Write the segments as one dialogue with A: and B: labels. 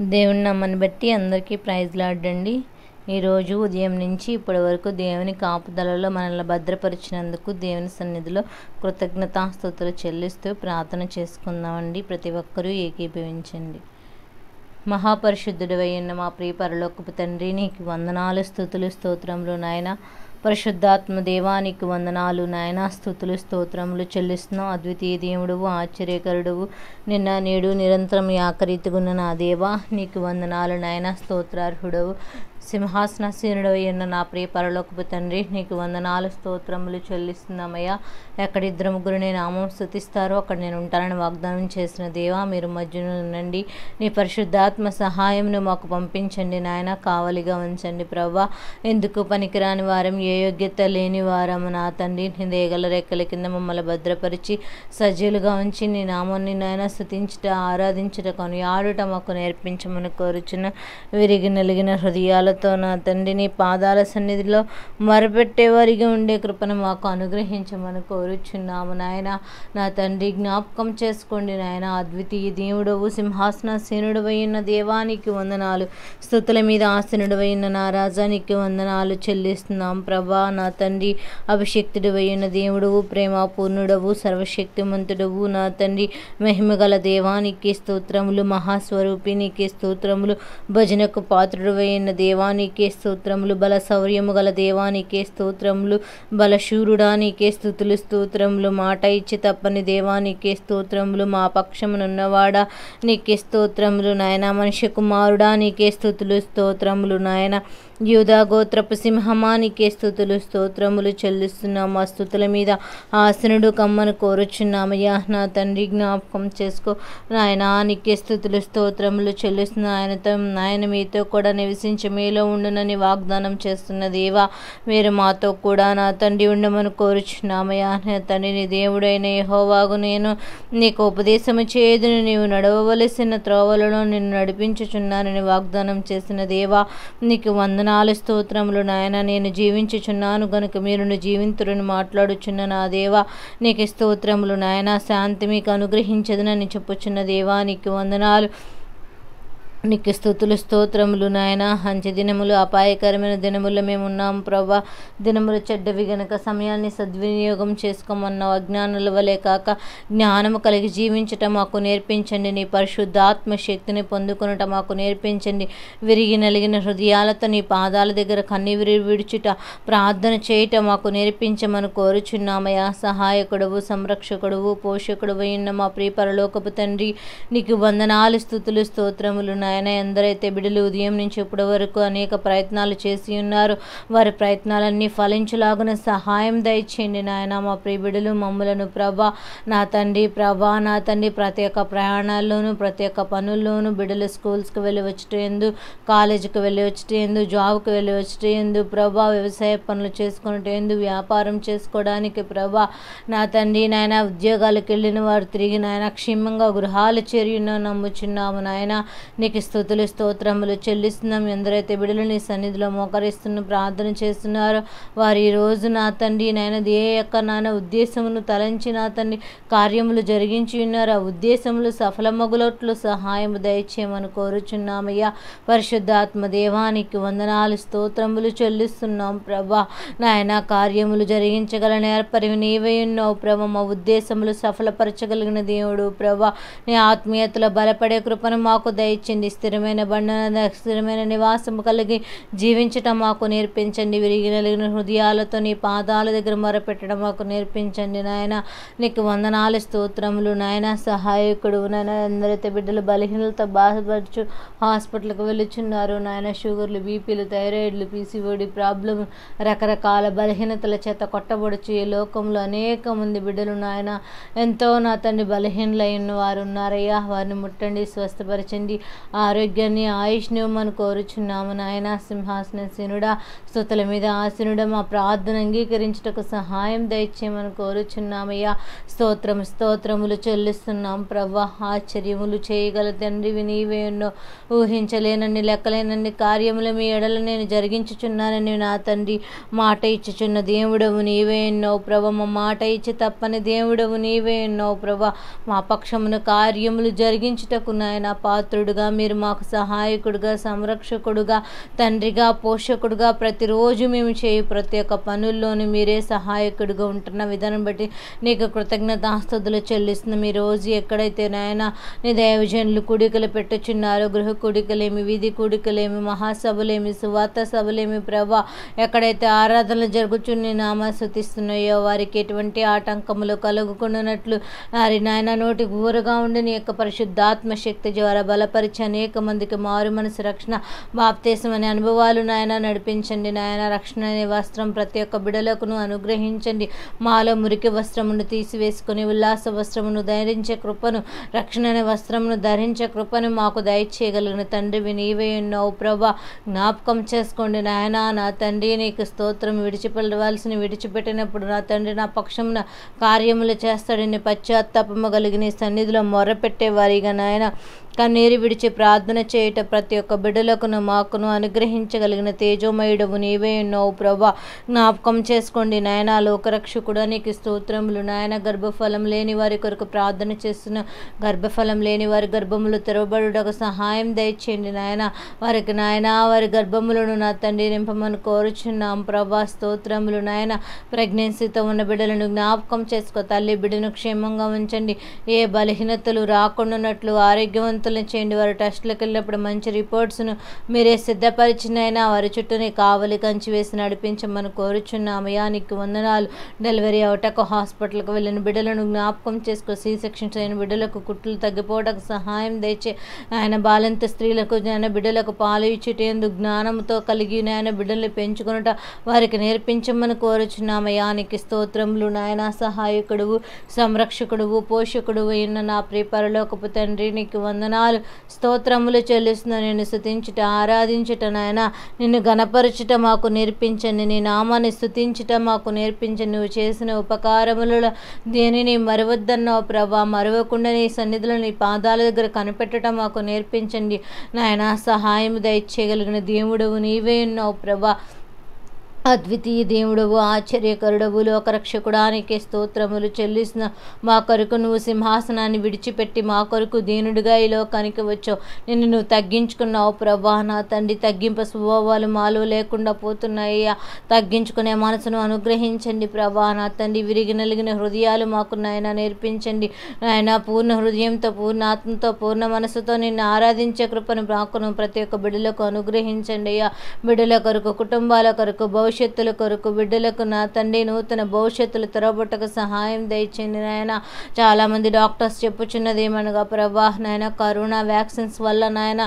A: దేవుని నామాన్ని బట్టి అందరికీ ప్రైజ్ లార్డండి. ఈరోజు ఉదయం నుంచి ఇప్పటి వరకు దేవుని కాపుదలలో మనల్ని భద్రపరిచినందుకు దేవుని సన్నిధిలో కృతజ్ఞతాస్తుతులు చెల్లిస్తూ ప్రార్థన చేసుకుందామండి. ప్రతి ఒక్కరూ ఏకీభవించండి. మహాపరిశుద్ధుడవై ఉన్న మా ప్రియ పరలోకపు తండ్రి, నీకు వందనాలు, స్తుతులు, స్తోత్రములు నాయన. పరిశుద్ధాత్మ దేవానికి వందనాలు నాయన, స్తుతులు, స్తోత్రములు చెల్లిస్తున్నాం. అద్వితీయ దేవుడువు, ఆశ్చర్యకరుడువు, నిన్న నేడు నిరంతరం యాకరీతిగున్న నా దేవా, నీకు వందనాలు నాయన. స్తోత్రార్హుడవు, సింహాసనాసీనుడవై ఉన్న నా ప్రియ పరలోకపు తండ్రి, నీకు వందనాలు, స్తోత్రములు చెల్లిస్తున్నామయ్యా. ఎక్కడ ఇద్దరు ముగ్గురు నేను నామం స్తుతిస్తారో అక్కడ నేను ఉంటానని వాగ్దానం చేసిన దేవా, మీరు మధ్యన ఉండండి. నీ పరిశుద్ధాత్మ సహాయంను మాకు పంపించండి నాయన. కావలిగా ఉంచండి ప్రభా. ఎందుకు పనికిరాని వారం, ఏ యోగ్యత లేని వారము నా తండ్రి, నీ దేగల రెక్కల కింద మమ్మల్ని భద్రపరిచి సజీలుగా ఉంచి నీ నామాన్ని నాయన స్తుతించుట, ఆరాధించుట, కొనియాడుట మాకు నేర్పించమని కోరుచున్న విరిగి నలిగిన హృదయాలతో నా తండ్రి నీ పాదాల సన్నిధిలో మొరపెట్టేవారిగా ఉండే కృపను మాకు అనుగ్రహించమని కోరుచున్నాము నాయన. నా తండ్రి జ్ఞాపకం చేసుకోండి నాయన. అద్వితీయ దేవుడవు, సింహాసనాసీనుడవై ఉన్న దేవానికి వందనాలు. స్తుతుల మీద ఆసీనుడవై ఉన్న నా రాజానికి వందనాలు చెల్లిస్తున్నాం ప్రభా. నా తండ్రి అభిషక్తుడవై ఉన్న దేవుడవు, ప్రేమపూర్ణుడవు, సర్వశక్తిమంతుడవు నా తండ్రి, మహిమగల దేవానికి స్తోత్రములు. మహాస్వరూపినికి స్తోత్రములు. భజనకు పాత్రుడవై ఉన్న దేవానికి స్తోత్రములు. బల శౌర్యము గల దేవానికి స్తోత్రములు. బలశూరుడానికి స్తుతులు, స్తోత్రములు. మాట ఇచ్చి తప్పని దేవానికి స్తోత్రములు. మా పక్షమునున్నవాడా నీకే స్తోత్రములు నాయన. మనిషి కుమారుడా నీకే స్తుతులు, స్తోత్రములు నాయన. యూదా గోత్రపు సింహమా నీకే స్తుతులు, స్తోత్రములు చెల్లిస్తున్నాము. ఆ స్తుతుల మీద ఆసనుడు కమ్మను కోరుచున్నామయ్యా. నా తండ్రి జ్ఞాపకం చేసుకో నాయన. నీకే స్తుతులు, స్తోత్రములు చెల్లిస్తున్న ఆయన మీతో కూడా నివసించి మీలో ఉండునని వాగ్దానం చేస్తున్న దేవా, మీరు మాతో కూడా నా తండ్రి ఉండమని కోరుచున్నామయ్యా. నా తండ్రి నీ దేవుడైన యెహోవాకు నేను నీకు ఉపదేశము చేయదును, నీవు నడవవలసిన త్రోవలలో నిన్ను నడిపించుచున్నానని వాగ్దానం చేసిన దేవా, నీకు వందనాలు, స్తోత్రములు నాయన. నేను జీవించుచున్నాను గనుక మీరును జీవింతురని మాట్లాడుచున్న నా దేవా, నీకు స్తోత్రములు నాయన. శాంతి మీకు అనుగ్రహించదునని చెప్పుచున్న దేవా, నీకు వందనాలు, నీకు స్తుతులు, స్తోత్రములు నాయన. అంచె దినములు, అపాయకరమైన దినముల్లో మేము ఉన్నాము ప్రభా. దినములు చెడ్డవి గనక సమయాన్ని సద్వినియోగం చేసుకోమన్నావు. అజ్ఞానుల వలె కాక జ్ఞానము కలిగి జీవించట మాకు నేర్పించండి. నీ పరిశుద్ధాత్మ శక్తిని పొందుకొనుట మాకు నేర్పించండి. విరిగి నలిగిన హృదయాలతో నీ పాదాల దగ్గర కన్నీరు విడుచుట, ప్రార్థన చేయట మాకు నేర్పించమని కోరుచున్నామయ్యా. సహాయకుడవు, సంరక్షకుడవు, పోషకుడవు అయిన మా ప్రియ పరలోకపు తండ్రి, నీకు వందనాలు, స్తుతులు, స్తోత్రములు నాయన. ఎందరైతే బిడ్డలు ఉదయం నుంచి ఇప్పటి వరకు అనేక ప్రయత్నాలు చేసి ఉన్నారు, వారి ప్రయత్నాలన్నీ ఫలించులాగున సహాయం దయచేయండి నాయన. మా ప్రియ బిడ్డలు మమ్ములను ప్రభా, నా తండ్రి ప్రభా, నా తండ్రి ప్రతి ఒక్క ప్రయాణాల్లోనూ, ప్రతి ఒక్క పనుల్లోనూ, బిడ్డలు స్కూల్స్కి వెళ్ళి వచ్చేందు, కాలేజీకి వెళ్ళి వచ్చేందు, జాబ్కి వెళ్ళి వచ్చేందు ప్రభా, వ్యవసాయ పనులు చేసుకునేందు, వ్యాపారం చేసుకోవడానికి ప్రభా, నా తండ్రి నాయన. ఉద్యోగాలకు వెళ్ళిన వారు తిరిగి నాయన క్షేమంగా గృహాలు చేరిన నమ్ముచున్నాము నాయన. నీకు స్తుతులు, స్తోత్రములు చెల్లిస్తున్నాం. ఎందరైతే బిడ్డలు నీ సన్నిధిలో మోకరిస్తున్న ప్రార్థన చేస్తున్నారో వారు ఈ రోజు నా తండ్రి నాయన ఏ యొక్క నాయన ఉద్దేశమును తలంచి నా తండ్రి కార్యములు జరిగించి ఉన్నారు. ఆ ఉద్దేశములు సఫలమగులట్లు సహాయము దయచేయమని కోరుచున్నామయ్యా. పరిశుద్ధాత్మ దేవానికి వందనాలు, స్తోత్రములు చెల్లిస్తున్నాం ప్రభా. నాయన కార్యములు జరిగించగల నేర్పరివి నీవై ఉన్నావు ప్రభా. మా ఉద్దేశములు సఫలపరచగలిగిన దేవుడు ప్రభా. నీ ఆత్మీయతలో బలపడే కృపను మాకు దయచేయండి. స్థిరమైన బంధన, స్థిరమైన నివాసము కలిగి జీవించటం మాకు నేర్పించండి. విరిగి నలిగిన హృదయాలతో నీ పాదాల దగ్గర మొరపెట్టడం మాకు నేర్పించండి నాయన. నీకు వందనాలు, స్తోత్రములు నాయన. సహాయకుడు నాయన. ఎందరైతే బిడ్డలు బలహీనలతో బాధపడుచు హాస్పిటల్కి వెళ్ళుచున్నారు నాయన, షుగర్లు, బీపీలు, థైరాయిడ్లు, పీసీఓడి ప్రాబ్లం, రకరకాల బలహీనతల చేత కొట్టబడుచు ఈ లోకంలో అనేక మంది బిడ్డలు నాయన ఎంతో నా తండ్రి బలహీనలై ఉన్న వారు ఉన్నారయ్యా. వారిని ముట్టండి, స్వస్థపరచండి, ఆరోగ్యాన్ని, ఆయుష్ని మనం కోరుచున్నాము నాయన. సింహాసనసీనుడా, స్తుతుల మీద ఆసీనుడా, మా ప్రార్థన అంగీకరించుటకు సహాయం దయచేయమని కోరుచున్నామయ్యా. స్తోత్రములు చెల్లిస్తున్నాం ప్రభా. ఆశ్చర్యములు చేయగల తండ్రివి నీవే ఉన్నో. ఊహించలేనన్ని లెక్కలేనన్ని కార్యములు మీ ఎడల నేను జరిగించుచున్నానని నా తండ్రి మాట ఇచ్చుచున్న దేవుడవు నీవే ఉన్నావు ప్రభా. మా మాట ఇచ్చి తప్పని దేవుడవు నీవే ఉన్నావు ప్రభా. మా పక్షమున కార్యములు జరిగించుటకు నాయన పాత్రుడుగా మీరు మీరు మాకు సహాయకుడుగా, సంరక్షకుడుగా, తండ్రిగా, పోషకుడుగా ప్రతిరోజు మేము చేయు ప్రతి ఒక్క పనుల్లోనూ మీరే సహాయకుడిగా ఉంటున్న విధానం బట్టి నీకు కృతజ్ఞతాస్తుతులు చెల్లిస్తున్నాం. ఈ రోజు ఎక్కడైతే నాయన నీ దైవజనులు కూడికలు పెట్టుచున్నారో, గృహ కూడికలేమి, వీధి కూడికలేమి, మహాసభలేమి, సువార్త సభలేమి ప్రభా, ఎక్కడైతే ఆరాధనలు జరుగుచున్న నీ నామ స్తుతిస్తున్నాయో వారికి ఎటువంటి ఆటంకములు కలుగుకున్నట్లు నాయన నోటి ఊరగా ఉండి నీ యొక్క పరిశుద్ధాత్మ శక్తి ద్వారా బలపరిచి అనేక మందికి మారు మనసు, రక్షణ, బాప్తీసం అనే అనుభవాలు నాయన నడిపించండి. నాయన రక్షణ అనే వస్త్రం ప్రతి ఒక్క బిడలకును అనుగ్రహించండి. మాలో మురికి వస్త్రమును తీసివేసుకుని ఉల్లాస వస్త్రమును ధరించే కృపను, రక్షణ అనే వస్త్రమును ధరించే కృపను మాకు దయచేయగలిగిన తండ్రివి నీవే ఉన్నావు ప్రభా. జ్ఞాపకం చేసుకోండి నాయన. నా తండ్రి నీకు స్తోత్రం. విడిచిపెట్టవలసిన విడిచిపెట్టినప్పుడు నా తండ్రి నా పక్షమున కార్యములు చేస్తాడని పశ్చాత్తాపము కలిగిన సన్నిధిలో మొర్రపెట్టే వారిగా నాయన కన్నీరు విడిచి ప్రార్థన చేయట ప్రతి ఒక్క బిడ్డలకును మాకును అనుగ్రహించగలిగిన తేజోమయుడవు నీవే ఉన్నావు ప్రభా. జ్ఞాపకం చేసుకోండి నాయన. లోకరక్షకుడా నీకు స్తోత్రములు నాయన. గర్భఫలం లేని వారి కొరకు ప్రార్థన చేస్తున్న గర్భఫలం లేని వారి గర్భములు తెరవబడుటకు సహాయం దయచేయండి నాయన. వారికి నాయన వారి గర్భములను నా తండ్రి నింపమని కోరుచున్నాం ప్రభా. స్తోత్రములు నాయన. ప్రెగ్నెన్సీతో ఉన్న బిడ్డలను జ్ఞాపకం చేసుకో తల్లి. బిడ్డను క్షేమంగా ఉంచండి. ఏ బలహీనతలు రాకుండానట్లు ఆరోగ్యవంతులు చేయండి. వారు టెస్టులకు వెళ్ళినప్పుడు మంచి రిపోర్ట్స్ను మీరే సిద్ధపరిచినైనా వారి చుట్టూనే కావలి కంచి వేసి నడిపించమని కోరుచున్నామయ్యా. నీకు వందనాలు. డెలివరీ అవటకు హాస్పిటల్కి వెళ్ళిన బిడ్డలను జ్ఞాపకం చేసుకో. సి సెక్షన్స్ అయిన బిడ్డలకు కుట్లు తగ్గిపోవటకు సహాయం దయచే ఆయన. బాలింత స్త్రీలకు నాయన బిడ్డలకు పాలు ఇచ్చేటందుకు జ్ఞానంతో కలిగి నాయన బిడ్డల్ని పెంచుకున్నట వారికి నేర్పించమని కోరుచున్నామయ్యా. నీకు స్తోత్రములు నాయన. సహాయకుడువు, సంరక్షకుడువు, పోషకుడువు అయిన నా ప్రియ పరలోకపు తండ్రి నీకు వందనాలు, స్తోత్రములు చెల్లిస్తున్నా. నిన్ను స్తుతించుట, ఆరాధించుట నాయన, నిన్ను గణపరచుట మాకు నేర్పించండి. నీ నామాన్ని స్తుతించుట మాకు నేర్పించండి. నువ్వు చేసిన ఉపకారములలో దేనిని మరవద్దన్నావు ప్రభా. మరవకుండా నీ సన్నిధిలో నీ పాదాల దగ్గర కనిపెట్టడం మాకు నేర్పించండి నాయన. సహాయం దయచేయగలిగిన దేవుడవు నీవే ఉన్నావు ప్రభా. అద్వితీయ దేవుడవు, ఆశ్చర్యకరుడవు, లోకరక్షకుడానికి స్తోత్రములు చెల్లిస్తున్న. మా కొరకు నువ్వు సింహాసనాన్ని విడిచిపెట్టి మా కొరకు దీనుడిగా ఈ లోకానికి వచ్చావు. నిన్ను నువ్వు తగ్గించుకున్నావు ప్రభా. నా తండ్రి తగ్గింపు స్వభావాలు మాలో లేకుండా పోతున్నాయ్యా. తగ్గించుకునే మనసును అనుగ్రహించండి ప్రభా. నా తండ్రి విరిగి నలిగిన హృదయాలు మాకు నాయన నేర్పించండి నాయన. పూర్ణ హృదయంతో, పూర్ణ ఆత్మతో, పూర్ణ మనసుతో నిన్ను ఆరాధించే కృపను మాకును ప్రతి ఒక్క బిడ్డలకు అనుగ్రహించండి అయ్యా. బిడ్డల కొరకు, కుటుంబాల కొరకు, భవిష్యత్తుల కొరకు, బిడ్డలకు నా తండ్రి నూతన భవిష్యత్తులు తెరవబట్టకు సహాయం దయచేయండి నాయన. చాలామంది డాక్టర్స్ చెప్పుచున్నది ఏమనగా ప్రభా నాయన, కరోనా వ్యాక్సిన్స్ వల్ల నాయన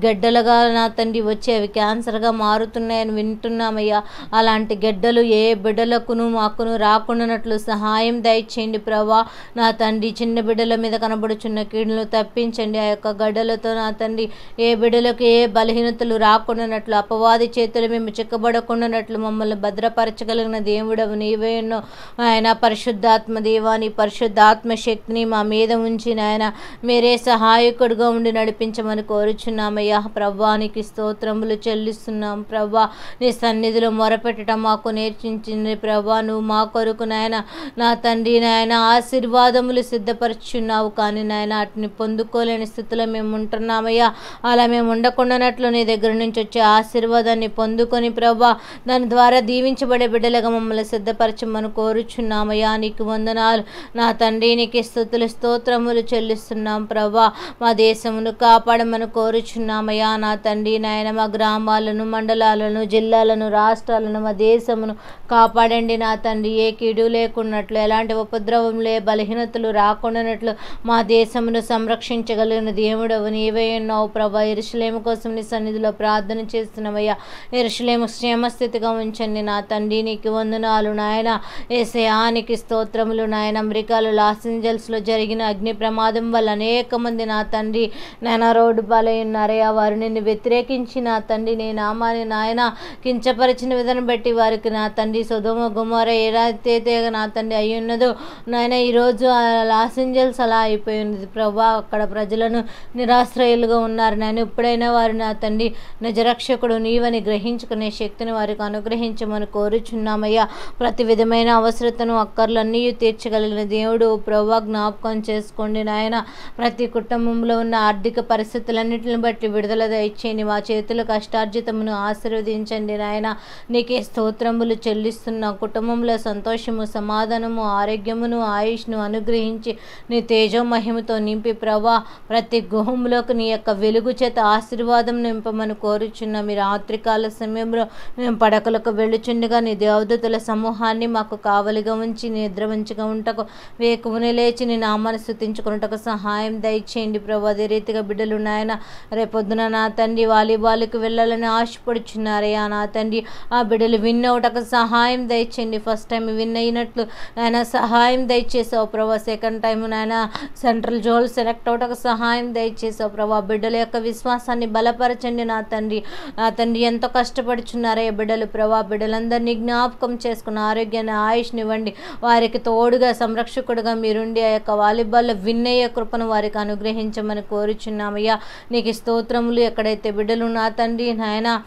A: గడ్డలుగా నా తండ్రి వచ్చి అవి క్యాన్సర్గా మారుతున్నాయని వింటున్నామయ్యా. అలాంటి గడ్డలు ఏ బిడ్డలకును మాకును రాకుండానట్లు సహాయం దయచేయండి ప్రభా. నా తండ్రి చిన్న బిడ్డల మీద కనబడుచున్న కీడును తప్పించండి. ఆ యొక్క గడ్డలతో నా తండ్రి ఏ బిడ్డలకు ఏ బలహీనతలు రాకుండానట్లు, అపవాది చేతులు మేము చిక్కబడకుండానట్లు మమ్మల్ని భద్రపరచగలిగిన దేవుడవు నీవే ఉన్నావు ఆయన. పరిశుద్ధాత్మ దేవాని పరిశుద్ధాత్మ శక్తిని మా మీద ఉంచి నాయన మీరే సహాయకుడుగా ఉండి నడిపించమని కోరుచున్నామయ్యా. ప్రభానికి స్తోత్రములు చెల్లిస్తున్నాం ప్రభా. నీ సన్నిధిలో మొరపెట్టడం మాకు నేర్చించింది ప్రభా. నువ్వు మా కొరకు నాయన నా తండ్రి నాయన ఆశీర్వాదములు సిద్ధపరుచున్నావు. కానీ నాయన వాటిని పొందుకోలేని స్థితిలో మేము ఉంటున్నామయ్యా. అలా మేము ఉండకుండానట్లు నీ దగ్గర నుంచి వచ్చే ఆశీర్వాదాన్ని పొందుకొని ప్రభా దాని ద్వారా దీవించబడే బిడ్డలుగా మమ్మల్ని సిద్ధపరచమని కోరుచున్నామయ్యా. నీకు వందనాలు నా తండ్రి. నీకు స్తుతులు స్తోత్రములు చెల్లిస్తున్నాం ప్రభా. మా దేశమును కాపాడమని కోరుచున్నామయ్యా. నా తండ్రి నాయన మా గ్రామాలను, మండలాలను, జిల్లాలను, రాష్ట్రాలను, మా దేశమును కాపాడండి నా తండ్రి. ఏ కీడు లేకున్నట్లు, ఎలాంటి ఉపద్రవంలే బలహీనతలు రాకుండానట్లు మా దేశమును సంరక్షించగలిగిన దేవుడవు నీవే ఉన్నావు ప్రభా. యెరూషలేము కోసం నీ సన్నిధిలో ప్రార్థన చేస్తున్నామయ్యా. యెరూషలేము క్షేమస్థితిగా ఉంచండి నా తండ్రి. నీకు వందనాలు నాయన. యేసయ్యానికి స్తోత్రములు నాయన. అమెరికాలో లాస్ ఏంజల్స్లో జరిగిన అగ్ని ప్రమాదం వల్ల అనేక మంది నా తండ్రి నాయన రోడ్డు పాలై ఉన్నారయ్యా. వారు నిన్ను వ్యతిరేకించి నా తండ్రి నీ నామాన్ని నాయన కించపరిచిన విధానం బట్టి వారికి నా తండ్రి సొదొమ గొమొర్రా ఏదైతే నా తండ్రి అయి ఉన్నదో నాయన ఈరోజు లాస్ ఏంజల్స్ అలా అయిపోయి ఉన్నది ప్రభా. అక్కడ ప్రజలను నిరాశ్రయులుగా ఉన్నారు నాయన. ఇప్పుడైనా వారు నా తండ్రి నిజరక్షకుడు నీవని గ్రహించుకునే శక్తిని వారికి అనుగ్రహించి అనుగ్రహించమని కోరుచున్నామయ్యా. ప్రతి విధమైన అవసరతను అక్కర్లన్నీ తీర్చగలిగిన దేవుడు ప్రభువా, జ్ఞాపకం చేసుకోండి నాయన. ప్రతి కుటుంబంలో ఉన్న ఆర్థిక పరిస్థితులన్నిటిని బట్టి విడుదల దయచేయండి. మా చేతుల కష్టార్జితమును ఆశీర్వదించండి నాయన. నీకే స్తోత్రములు చెల్లిస్తున్న కుటుంబంలో సంతోషము, సమాధానము, ఆరోగ్యమును, ఆయుష్ను అనుగ్రహించి నీ తేజో మహిమతో నింపి ప్రభా, ప్రతి గృహంలోకి నీ యొక్క వెలుగు చేత ఆశీర్వాదం నింపమని కోరుచున్న మీ రాత్రికాల సమయంలో మేము పడకలకు వెళ్ళుచుండగా నీ దేవదూతల సమూహాన్ని మాకు కావలిగా ఉంచి నిద్ర మంచిగా ఉంటకు వేకువని లేచి నీ నామాన్ని స్తుతించుకున్నటకు సహాయం దయచేయండి ప్రభు. అదే రీతిగా బిడ్డలు నాయన రేపొద్దున నా తండ్రి వాలీబాల్కి వెళ్ళాలని ఆశపడుచున్నారయ్యా నా తండ్రి. ఆ బిడ్డలు విన్ అవుటకు సహాయం దయచేయండి. ఫస్ట్ టైం విన్ అయినట్లు నాయన సహాయం దయచేసావు ప్రభా. సెకండ్ టైం నాయన సెంట్రల్ జోన్ సెలెక్ట్ అవటకు సహాయం దయచేసావు ప్రభా. బిడ్డల యొక్క విశ్వాసాన్ని బలపరచండి నా తండ్రి. నా తండ్రి ఎంతో కష్టపడుచున్నారే బిడ్డలు ప్రభా. బిడ్డలందరినీ జ్ఞాపకం చేసుకున్న ఆరోగ్యాన్ని, ఆయుష్ని ఇవ్వండి. వారికి తోడుగా సంరక్షకుడుగా మీరుండి ఆ యొక్క వాలీబాల్లో విన్ అయ్యే కృపను వారికి అనుగ్రహించమని కోరుచున్నామయ్యా. నీకు స్తోత్రములు. ఎక్కడైతే బిడ్డలు నా తండ్రి నాయన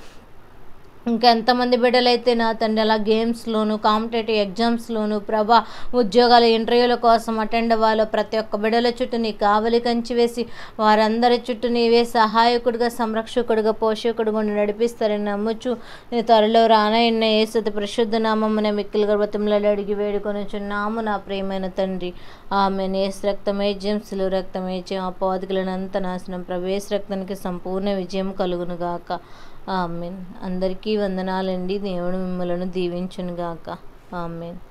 A: ఇంకెంతమంది బిడ్డలైతే నా తండ్రి అలా గేమ్స్లోను, కాంపిటేటివ్ ఎగ్జామ్స్లోను ప్రభా, ఉద్యోగాల ఇంటర్వ్యూల కోసం అటెండ్ అవ్వాలో ప్రతి ఒక్క బిడ్డల చుట్టూ నీ కావలి కంచి వేసి వారందరి చుట్టూ నీవే సహాయకుడిగా, సంరక్షకుడిగా, పోషకుడుగా నడిపిస్తారని నమ్ముచు నీ త్వరలో రానయ్య యేసు పరిశుద్ధ నామమున మిక్కిలి గర్భతంలో అడిగి వేడుకొనుచున్నాము నా ప్రియమైన తండ్రి. ఆమెన్. యేసు రక్తమే జయం, శిలువ రక్తమే జయం, అపవాదికులనంత నాశనం. ప్రవేశ రక్తానికి సంపూర్ణ విజయం కలుగును గాక. ఆమెన్. అందరికీ వందనాలండి. దేవుడు మిమ్మలను దీవించును గాక. ఆమెన్.